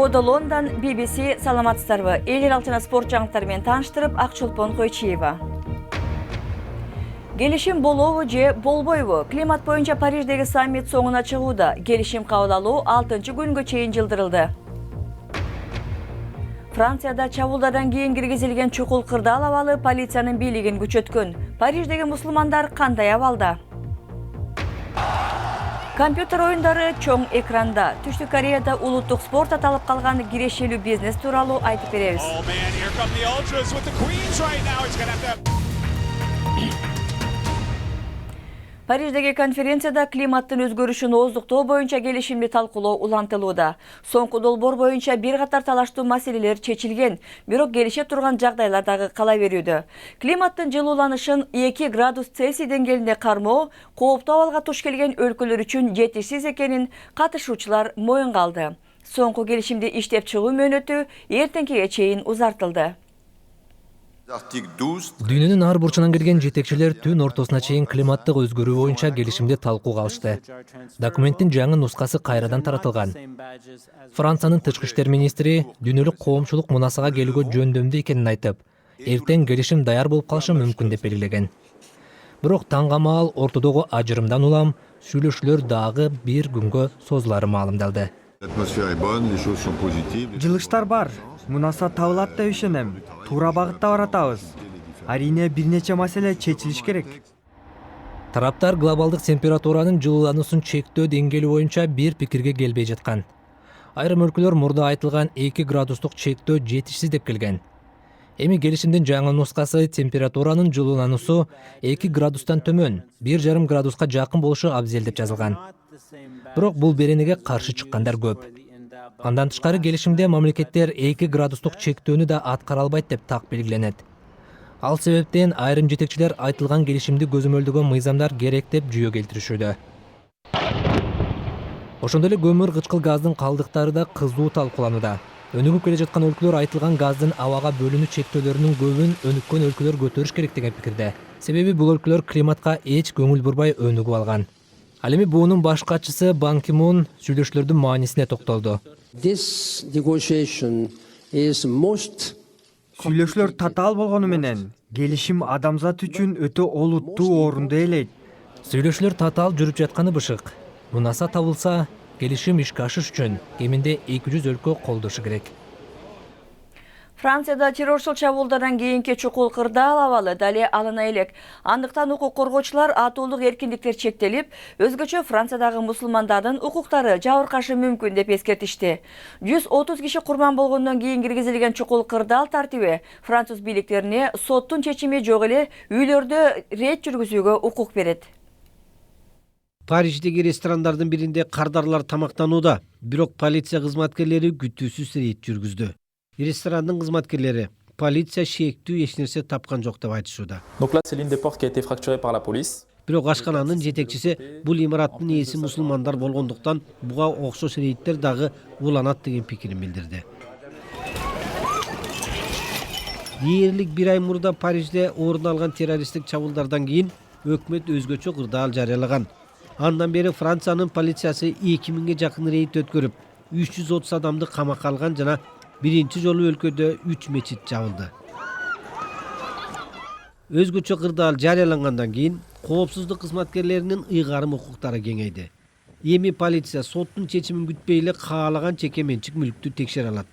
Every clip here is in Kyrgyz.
Кода Лондон, BBC саламатсыздарбы. Элер алтына спорт жаңылыктарымен таныштырып, Акчолпон Койчиева. Келишим болобу же болбойбу? Климат боюнча Париждеги саммит соңуна чыгууда. Келишим кабыл алуу 6-күнгө чейин жылдырылды. Францияда чабуулдардан кийин киргизилген чукул кырдаал абалы полициянын бийлигин күчөткөн. Париждеги мусулмандар кандай абалда? Компьютер оюндары чоң экранда. Түштүк Кореяда улуттук спорт аталып калган кирешелүү бизнес тууралуу айтып беребиз. Париждеги конференцияда климаттын өзгөрүшүн ооздуктоо боюнча келишимди талкуулоо улантылууда. Соңку долбоор боюнча бир катар талаштуу маселелер чечилген, бирок келише турган жагдайлар дагы кала берүүдө. Климаттын жылууланышын 2 градус Цельсий деңгээлинде кармоо кооптуу абалга туш келген өлкөлөр үчүн жетишсиз экенин катышуучулар моюнга алды. Соңку келишимди иштеп чыгуу мөөнөтү эртеңкиге чейин узартылды. Дүйнөнүн ар бурчунан келген жетекчилер түн ортосуна чейин климаттык өзгөрүү боюнча келишимди талкууга алышты. Документтин жаңы нускасы кайрадан таратылган. Франциянын тышкы иштер министри дүйнөлүк коомчулук мунасага келүүгө жөндөмдүү экенин айтып, эртең келишим даяр болуп калышы мүмкүн деп белгилеген. Бирок таңгамаал ортодогу ажырымдан улам сүйлөшүүлөр дагы бир күнгө созулары маалымдалды. Жылыштар бар. Мунаса табылат деп ишенем. Туура багытта баратабыз. Арине бир нече маселе чечилиш керек. Тараптар глобалдык температуранын жылуулануусун чектөө деңгээли боюнча бир пикирге келбей жаткан. Айрым өлкөлөр мурда айтылган 2 градустук чектөө жетишсиз деп келген. Эми келишимдин жаңы нускасы температуранын жылуулануусу 2 градустан төмөн, 1,5 градуска жакын болушу абзел деп жазылган. Бирок бул беренеге каршы чыккандар көп. Андан тышкары келишимде мамлекеттер 2 градустук чектөөнү да аткара албайт деп так белгиленет. Ал себептен айрым жетекчилер айтылган келишимди көзөмөлдөгөн мыйзамдар керек деп жүйө келтиришүүдө. Ошондой эле көмүр кычкыл газдын калдыктары да кызуу талкууланууда. Өнүгүп келе жаткан өлкөлөр айтылган газдын абага бөлүнүү чектөөлөрүнүн көбүн өнүккөн өлкөлөр көтөрүш керек деген пикирде. Себеби бул өлкөлөр климатка эч көңүл бурбай өнүгүп алган. Ал эми буунун баш катчысы Бан Ки Мун сүйлөшүүлөрдүн маанисине токтолду. Сүйлөшүүлөр татаал болгону менен келишим адамзат үчүн өтө олуттуу орунду ээлейт. Сүйлөшүүлөр татаал жүрүп жатканы бышык. Мунаса табылса, келишим ишке ашыш үчүн кеминде 200 өлкө колдошу керек. Францияда террорчул чабуулдардан кийинки чукул кырдаал абалы дали алына элек. Андыктан укук коргоочулар атуулук эркиндиктер чектелип, өзгөчө Франциядагы мусулмандардын укуктары жабыркашы мүмкүн деп эскертишти. 130 киши курман болгондон кийин киргизилген чукул кырдаал тартиби француз бийликтерине соттун чечими жок эле үйлөрдө рейд жүргүзүүгө укук берет. Париждеги ресторандардын биринде кардарлар тамактанууда, бирок полиция кызматкерлери күтүүсүз рейд жүргүздү. Ресторандын кызматкерлери полиция шектүү эч нерсе тапкан жок деп айтышууда. Donc là, c'est l'une des portes qui a été fracturée par la police. Бирок ашкананын жетекчиси бул имараттын ээси мусулмандар болгондуктан буга окшош рейдтер дагы уланат деген пикирин билдирди. Дээрлик бир ай мурда Парижде орун алган террористтик чабуулдардан кийин өкмөт өзгөчө кырдаал жарыялаган. Андан бери Франциянын полициясы 2000ге жакын рейд өткөрүп, 330 адамды камакка алган жана биринчи жолу өлкөдө 3 мечит жабылды. Өзгөчө кырдаал жарыялангандан кийин коопсуздук кызматкерлеринин ыйгарым укуктары кеңейди. Эми полиция соттун чечимин күтпөй эле каалаган чеке менчик мүлктү текшере алат.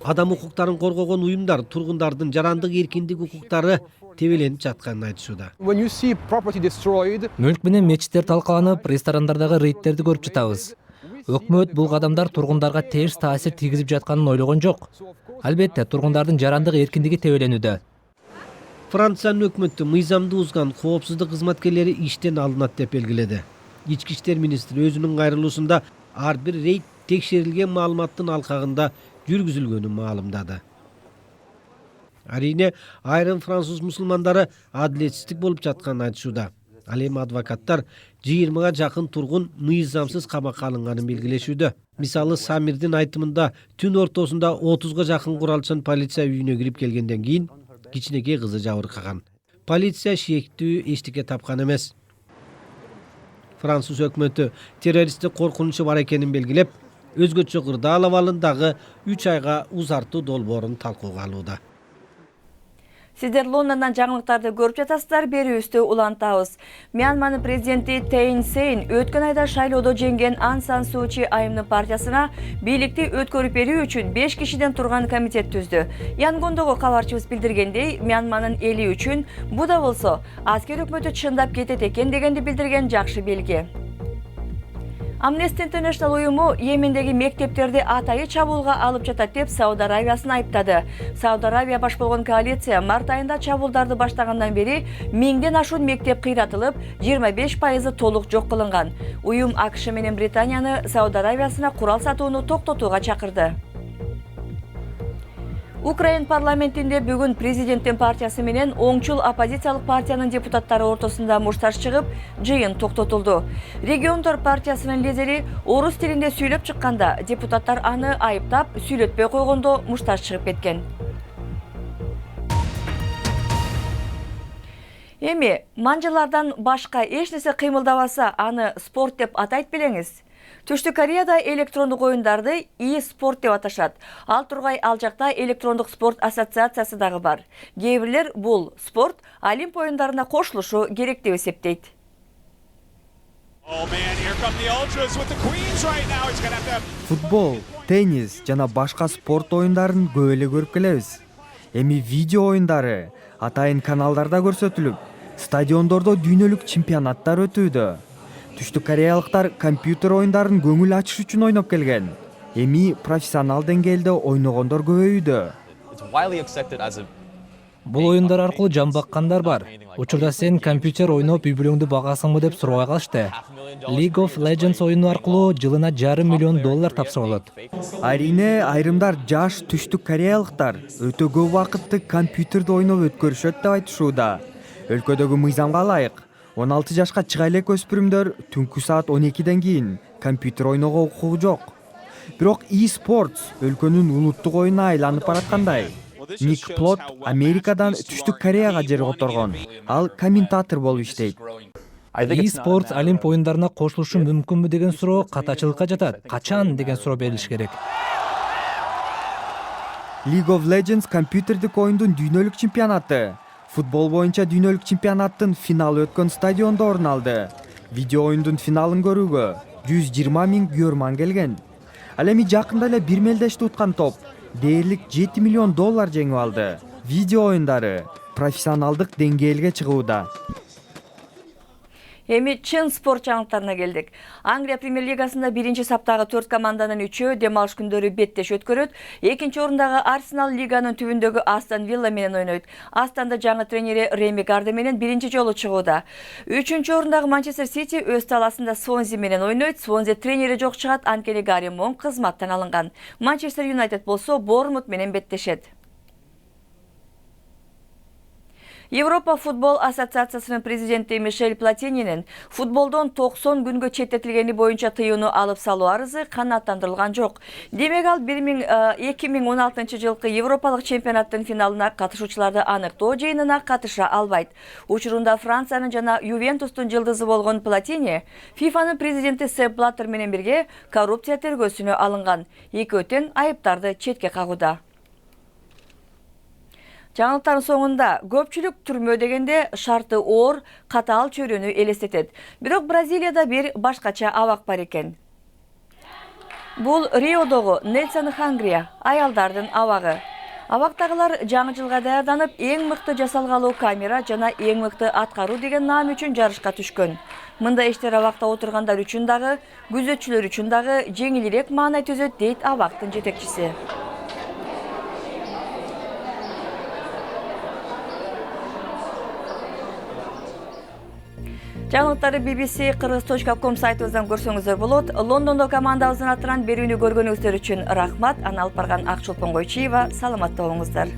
Адам укуктарын коргогон уюмдар тургундардын жарандык эркиндик укуктары тебеленип жатканын айтышууда. Мүлк менен мечиттер талкаланып, ресторандардагы рейдтерди көрүп жатабыз. Өкмөт бул кадамдар тургундарга терс таасир тийгизип жатканын ойлогон жок. Албетте, тургундардын жарандык эркиндиги тебеленүүдө. Франциянын өкмөтү мыйзамды бузган коопсуздук кызматкерлери иштен алынат деп белгиледи. Ички иштер министри өзүнүн кайрылуусунда ар бир рейд текшерилген маалыматтын алкагында жүргүзүлгөнүн маалымдады. Арине айрым француз мусулмандары адилетсиздик болуп жатканын айтышууда. Ал эми адвокаттар 20га жакын тургун мыйзамсыз камакка алынганын белгилешүүдө. Мисалы, Самирдин айтымында түн ортосунда 30га жакын куралчан полиция үйүнө кирип келгенден кийин кичинекей кызы жабыркаган. Полиция шектүү эчтеке тапкан эмес. Француз өкмөтү террористтик коркунучу бар экенин белгилеп, өзгөчө кырдаал абалын дагы 3 айга узартуу долбоорун талкууга алууда. Сиздер Лондондан жаңылыктарды көрүп жатасыздар, берүүбүздү улантабыз. Мьянманын президенти Тейн Сейн өткөн айда шайлоодо жеңген Ан Сан Суу Чи айымдын партиясына бийликти өткөрүп берүү үчүн 5 кишиден турган комитет түздү. Янгондогу кабарчыбыз билдиргендей, Мьянманын эли үчүн бу да болсо аскер өкмөтү чындап кетет экен дегенди билдирген жакшы белги. Amnesty International уюму Йемендеги мектептерди атайы чабуулга алып жатат деп Сауд Аравиясын айыптады. Сауд Аравия баш болгон коалиция март айында чабуулдарды баштагандан бери 1000ден ашуун мектеп кыйратылып, 25% толук жок кылынган. Уюм АКШ менен Британияны Сауд Аравиясына курал сатууну токтотууга чакырды. Украин парламентинде бүгүн президенттин партиясы менен оңчул оппозициялык партиянын депутаттары ортосунда мушташ чыгып, жыйын токтотулду. Региондор партиясынын лидери орус тилинде сүйлөп чыкканда, депутаттар аны айыптап, сүйлөтпөй койгондо мушташ чыгып кеткен. Эми, манжылардан башка эч нерсе кыймылдабаса, аны спорт деп атайт белеңиз. Түштүк Кореяда электрондук оюндарды e-спорт деп аташат. Ал тургай ал жакта электрондук спорт ассоциациясы дагы бар. Кээ бирлер бул спорт Олимп оюндарына кошулушу керек деп эсептейт. Футбол, теннис жана башка спорт оюндарын көп эле көрүп келебиз. Эми видео оюндары атайын каналдарда көрсөтүлүп, стадиондордо дүйнөлүк чемпионаттар өтүүдө. Түштүк кореялыктар компьютер оюндарын көңүл ачыш үчүн ойноп келген. Эми профессионал деңгээлде ойногондор көбөйүүдө. Бул оюндар аркылуу жан баккандар бар. Учурда сен компьютер ойноп үй-бүлөңдү багасыңбы деп сурабай калышты. League of Legends оюну аркылуу жылына $500 миллион тапшырылат. Арине айрымдар жаш түштүк кореялыктар өтө көп убакытты компьютерде ойноп өткөрүшөт деп айтышууда. Өлкөдөгү мыйзамга ылайык 16 жашка чыга элек өспүрүмдөр түнкү саат 12ден кийин компьютер ойноого укугу жок. Бирок e-sports өлкөнүн улуттук оюнуна айланып бараткандай. Ник Плот Америкадан Түштүк Кореяга жер которгон. Ал комментатор болуп иштейт. E-sports Олимп оюндарына кошулушу мүмкүнбү деген суроо катачылыкка жатат. Качан деген суроо берилиш керек. League of Legends компьютердик оюндун дүйнөлүк чемпионаты. Футбол боюнча дүйнөлүк чемпионаттын финалы өткөн стадиондо орун алды. Видео оюндун финалын көрүүгө 120 000 көрөрман келген. Ал эми жакында эле бир мелдешти уткан топ дээрлик $7 миллион жеңип алды. Видео оюндары профессионалдык деңгээлге чыгууда. Эми чын спорт жаңылыктарына келдик. Англия премьер-лигасында биринчи саптагы 4 команданын 3-өө демалыш күндөрү беттеш өткөрөт. Экинчи орундагы Арсенал лиганын түбүндөгү Астон Вилла менен ойнойт. Астонда жаңы тренери Реми Гарде менен биринчи жолу чыгууда. Үчүнчү орундагы Манчестер Сити өз таласында Свонзи менен ойнойт. Свонзи тренери жок чыгат, анткени Гарри Монк кызматтан алынган. Манчестер Юнайтед болсо Борнмут менен беттешет. Европа футбол ассоциациясынын президенти Мишель Платининин футболдон 90 күнгө четтетилгени боюнча тыюуну алып салуу арызы канааттандырылган жок. Демек ал 2016 жылкы Европалык чемпионаттын финалына катышуучуларды аныктоо жыйынына катыша албайт. Учурунда Франциянын жана Ювентустун жылдызы болгон Платини ФИФАнын президенти Сеп Блаттер менен бирге коррупция тергөөсүнө алынган. Экөө тең айыптарды четке кагууда. Жаңылыктардын соңунда көпчүлүк түрмө дегенде шарты оор, катаал чөрөнү элестетет. Бирок Бразилияда бир башкача абак бар экен. Бул Риодогу Нельсон Хангрия аялдардын абагы. Абактагылар жаңы жылга даярданып, эң мыкты жасалгалуу камера жана эң мыкты аткаруу деген наам үчүн жарышка түшкөн. Мында иштер абакта отургандар үчүн дагы, күзөтчүлөр үчүн дагы жеңилирээк маанай түзөт дейт абактын жетекчиси. Жаңылыктарды bbc-kыргыз.com сайтыбыздан көрсөңүздөр болот. Лондондо командабыздын атынан берүүнү көргөнүңүздөр үчүн рахмат. Аны алып барган Акчулпон Койчиева. Саламатта болуңуздар.